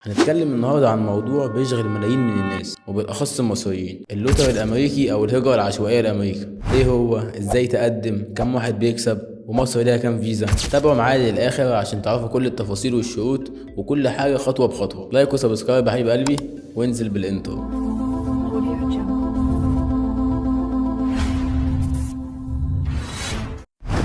هنتكلم النهارده عن موضوع بيشغل ملايين من الناس وبالأخص المصريين، اللوتري الأمريكي أو الهجرة العشوائية لأمريكا. إيه هو؟ إزاي تقدم؟ كم واحد بيكسب؟ ومصر ليها كام فيزا؟ تابعوا معايا للآخر عشان تعرفوا كل التفاصيل والشروط وكل حاجة خطوة بخطوة. لايك وسبسكرايب يا حبيب قلبي وانزل بالانترو.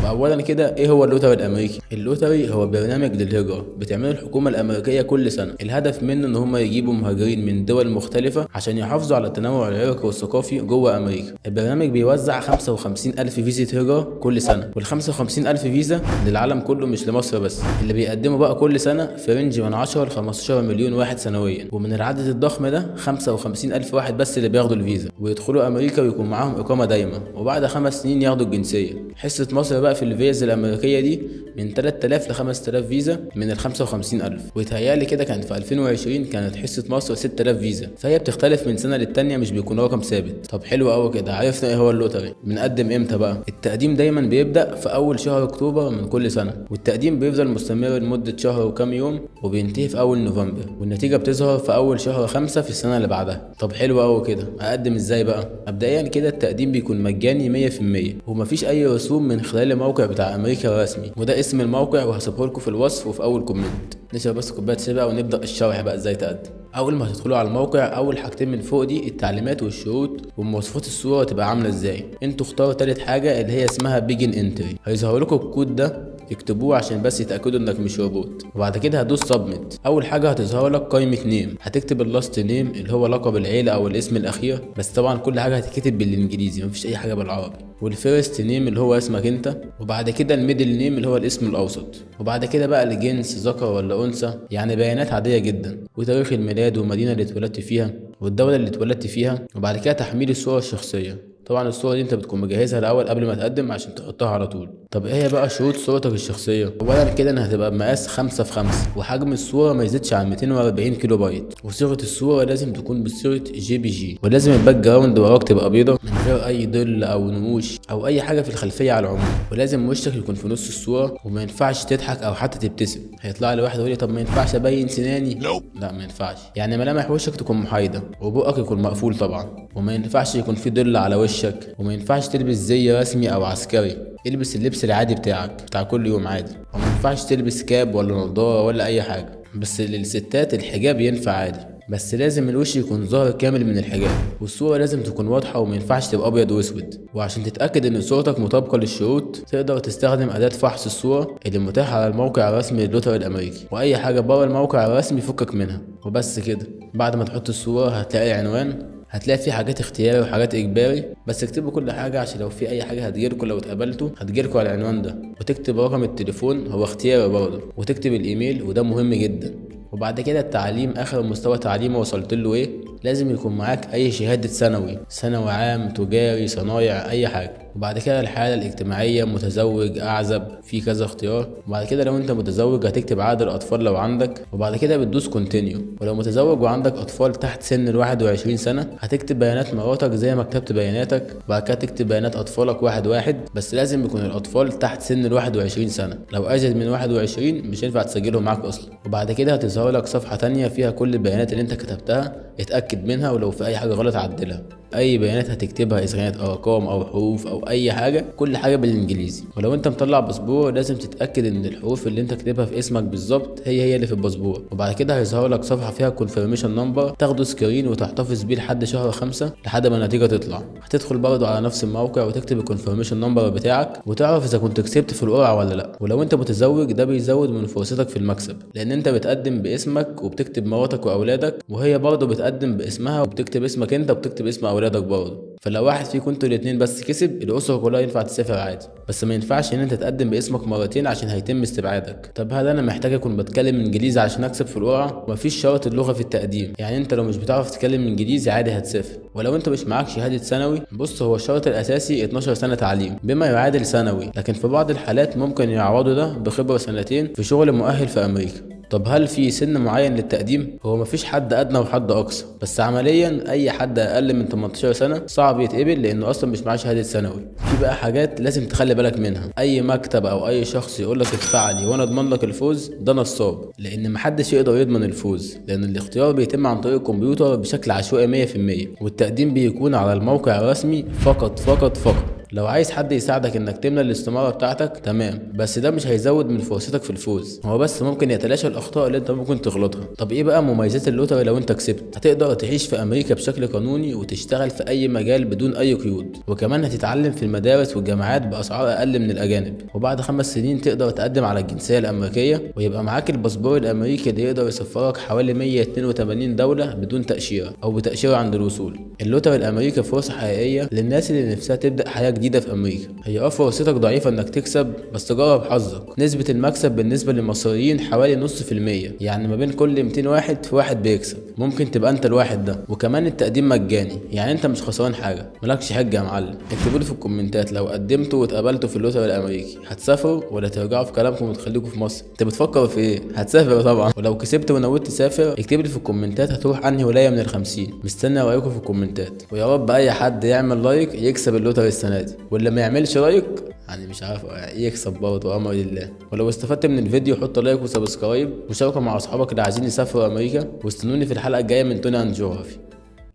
اولا كده، ايه هو اللوتري الامريكي؟ اللوتري هو برنامج للهجره بتعمله الحكومه الامريكيه كل سنه. الهدف منه ان هم يجيبوا مهاجرين من دول مختلفه عشان يحافظوا على التنوع العرقي والثقافي جوه امريكا. البرنامج بيوزع 55,000 فيزا هجره كل سنه، وال 55,000 فيزا للعالم كله مش لمصر بس. اللي بيقدموا بقى كل سنه في رينج من 10 ل 15 مليون واحد سنويا، ومن العدد الضخم ده 55,000 واحد بس اللي بياخدوا الفيزا ويدخلوا امريكا ويكون معاهم اقامه دايمه، وبعد 5 سنين ياخدوا الجنسيه. حصه مصر بقى في الفيزا الامريكيه دي من 3000 ل 5000 فيزا من ال 55,000، ويتهيألي كده كانت في 2020 كانت حصه مصر 6000 فيزا، فهي بتختلف من سنه للتانيه، مش بيكون رقم ثابت. طب حلو قوي كده، عرفنا ايه هو اللوتري. بنقدم امتى بقى؟ التقديم دايما بيبدا في اول شهر اكتوبر من كل سنه، والتقديم بيفضل مستمر لمده شهر وكام يوم وبينتهي في اول نوفمبر، والنتيجه بتظهر في اول شهر 5 في السنه اللي بعدها. طب حلو قوي كده، اقدم ازاي بقى؟ مبدئيا كده التقديم بيكون مجاني 100%، ومفيش اي رسوم من خلال الموقع بتاع امريكا الرسمي، وده اسم الموقع وهسيبه لكم في الوصف وفي اول كومنت. نشرب بس كوبايه شاي بقى ونبدا الشرح بقى ازاي تقدم. اول ما هتدخلوا على الموقع، اول حاجتين من فوق دي التعليمات والشروط ومواصفات الصوره تبقى عامله ازاي. انتوا اختاروا تالت حاجه اللي هي اسمها بيجن انتري. هيظهر لكم الكود ده، اكتبوه عشان بس يتاكدوا انك مش روبوت، وبعد كده هتدوس سبميت. اول حاجه هتظهر لك قائمه نيم، هتكتب اللاست نيم اللي هو لقب العيله او الاسم الاخير، بس طبعا كل حاجه هتتكتب بالانجليزي، مفيش اي حاجه بالعربي. والفيرست نيم اللي هو اسمك انت، وبعد كده الميدل نيم اللي هو الاسم الاوسط، وبعد كده بقى الجنس ذكر ولا انثى، يعني بيانات عاديه جدا، وتاريخ الميلاد والمدينه اللي اتولدت فيها والدوله اللي اتولدت فيها، وبعد كده تحميل الصوره الشخصيه. طبعا الصورة دي انت بتكون مجهزها الاول قبل ما تقدم عشان تحطها على طول. طب ايه هي بقى شروط صورتك الشخصية؟ اولا كده انها هتبقى بمقاس 5 في 5، وحجم الصورة ما يزيدش عن 240 كيلو بايت، وصيغة الصورة لازم تكون بصيغة جي بي جي، ولازم الباك جراوند وراك تبقى بيضة من غير اي ظل او نموش او اي حاجة في الخلفية على العموم، ولازم وشك يكون في نص الصورة، وما ينفعش تضحك او حتى تبتسم. هيطلع لي واحد يقول لي طب ما ينفعش ابين سناني؟ لا ما ينفعش. يعني ملامح وشك تكون محايدة، وبقك يكون مقفول طبعا، وما ينفعش يكون في ظل على وشك، وما ينفعش تلبس زي رسمي او عسكري. البس اللبس العادي بتاعك بتاع كل يوم عادي، وما ينفعش تلبس كاب ولا نضاره ولا اي حاجه. بس للستات الحجاب ينفع عادي، بس لازم الوش يكون ظاهر كامل من الحجاب، والصوره لازم تكون واضحه وما ينفعش تبقى ابيض واسود. وعشان تتاكد ان صورتك مطابقه للشروط، تقدر تستخدم اداه فحص الصوره اللي متاحه على الموقع الرسمي للوتري الامريكي، واي حاجه بره الموقع الرسمي فكك منها. وبس كده، بعد ما تحط الصوره هتلاقي عنوان، هتلاقي فيه حاجات اختياري وحاجات اجباري، بس اكتبوا كل حاجه عشان لو في اي حاجه هتجيلكوا لو اتقبلتوا هتجيلكوا على العنوان ده. وتكتب رقم التليفون، هو اختياري برضه، وتكتب الايميل وده مهم جدا. وبعد كده التعليم، اخر مستوى تعليمي وصلت له ايه. لازم يكون معاك اي شهاده ثانوي عام، تجاري، صنايع، اي حاجه. وبعد كده الحاله الاجتماعيه، متزوج، اعزب، في كذا اختيار. وبعد كده لو انت متزوج هتكتب عدد الاطفال لو عندك، وبعد كده بتدوس كونتينيو. ولو متزوج وعندك اطفال تحت سن ال 21 سنه هتكتب بيانات مراتك زي ما كتبت بياناتك، وبعد كده تكتب بيانات اطفالك واحد واحد، بس لازم يكون الاطفال تحت سن ال 21 سنه. لو ازيد من 21 مش هينفع تسجلهم معاك اصلا. وبعد كده هتظهر لك صفحه تانية فيها كل البيانات اللي انت كتبتها، اتاكد منها، ولو في اي حاجه غلط عدلها. اي بيانات هتكتبها اذا كانت ارقام او حروف او اي حاجه، كل حاجه بالانجليزي. ولو انت مطلع باسبور لازم تتاكد ان الحروف اللي انت كاتبها في اسمك بالظبط هي اللي في الباسبور. وبعد كده هيظهر لك صفحه فيها كونفيرميشن نمبر، تاخده سكرين وتحتفظ بيه لحد شهر 5 لحد ما النتيجه تطلع. هتدخل برضه على نفس الموقع وتكتب الكونفيرميشن نمبر بتاعك، وتعرف اذا كنت كسبت في القرعه ولا لا. ولو انت متزوج ده بيزود من فرصتك في المكسب، لان انت بتقدم باسمك وبتكتب مراتك واولادك، وهي برضه بتقدم باسمها وبتكتب اسمك انت وبتكتب اسم اولادك برضه. فلو واحد فيكم انتوا الاتنين بس كسب، الاسره كلها ينفع تسافر عادي، بس ما ينفعش ان انت تقدم باسمك مرتين عشان هيتم استبعادك. طب هل انا محتاج اكون بتكلم انجليزي عشان اكسب في القرعه؟ مفيش شرط اللغه في التقديم، يعني انت لو مش بتعرف تتكلم انجليزي عادي هتسافر. ولو انت مش معاك شهاده ثانوي، بص هو الشرط الاساسي 12 سنه تعليم بما يعادل ثانوي، لكن في بعض الحالات ممكن يعوضوا ده بخبره سنتين في شغل مؤهل في امريكا. طب هل في سن معين للتقديم؟ هو مفيش حد ادنى وحد اقصى، بس عمليا اي حد اقل من 18 سنه صعب يتقبل لانه اصلا مش معاه شهاده ثانوي. في بقى حاجات لازم تخلي بالك منها. اي مكتب او اي شخص يقول لك ادفع لي وانا اضمن لك الفوز ده نصاب، لان محدش يقدر يضمن الفوز، لان الاختيار بيتم عن طريق الكمبيوتر بشكل عشوائي 100%، والتقديم بيكون على الموقع الرسمي فقط فقط فقط. لو عايز حد يساعدك انك تملى الاستمارة بتاعتك تمام، بس ده مش هيزود من فرصتك في الفوز، هو بس ممكن يتلاشى الاخطاء اللي انت ممكن تغلطها. طب ايه بقى مميزات اللوتري لو انت كسبت؟ هتقدر تعيش في امريكا بشكل قانوني وتشتغل في اي مجال بدون اي قيود، وكمان هتتعلم في المدارس والجامعات باسعار اقل من الاجانب، وبعد 5 سنين تقدر تقدم على الجنسية الامريكية ويبقى معاك الباسبور الامريكي اللي يقدر يسفرك حوالي 182 دولة بدون تأشيرة او بتأشيرة عند الوصول. اللوتري الامريكي فرصة حقيقية للناس اللي نفسها تبدأ حياة جديدة في امريكا. هي فرصتك ضعيفة انك تكسب، بس جرب حظك. نسبة المكسب بالنسبة للمصريين حوالي نص في المية، يعني ما بين كل 200 واحد في واحد بيكسب، ممكن تبقى انت الواحد ده. وكمان التقديم مجاني، يعني انت مش خسران حاجة، مالكش حجة يا معلم. اكتبوا لي في الكومنتات لو قدمتوا واتقبلتوا في اللوتري الامريكي هتسافروا ولا ترجعوا في كلامكم وتخليكم في مصر؟ انت بتفكر في ايه؟ هتسافر طبعا. ولو كسبت ونويت تسافر اكتب لي في الكومنتات هتروح انهي ولاية من ال50. مستني رايكم في الكومنتات، ويا رب اي حد يعمل لايك يكسب اللوتري السنة دي، واللي ما يعملش لايك يعني مش عارف يكسب برضه، امر لله. ولو استفدت من الفيديو حط لايك وسبسكرايب وشاركه مع اصحابك اللي عايزين يسافروا امريكا، واستنوني في الحلقه الجايه من توني اند جغرافي.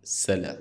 سلام.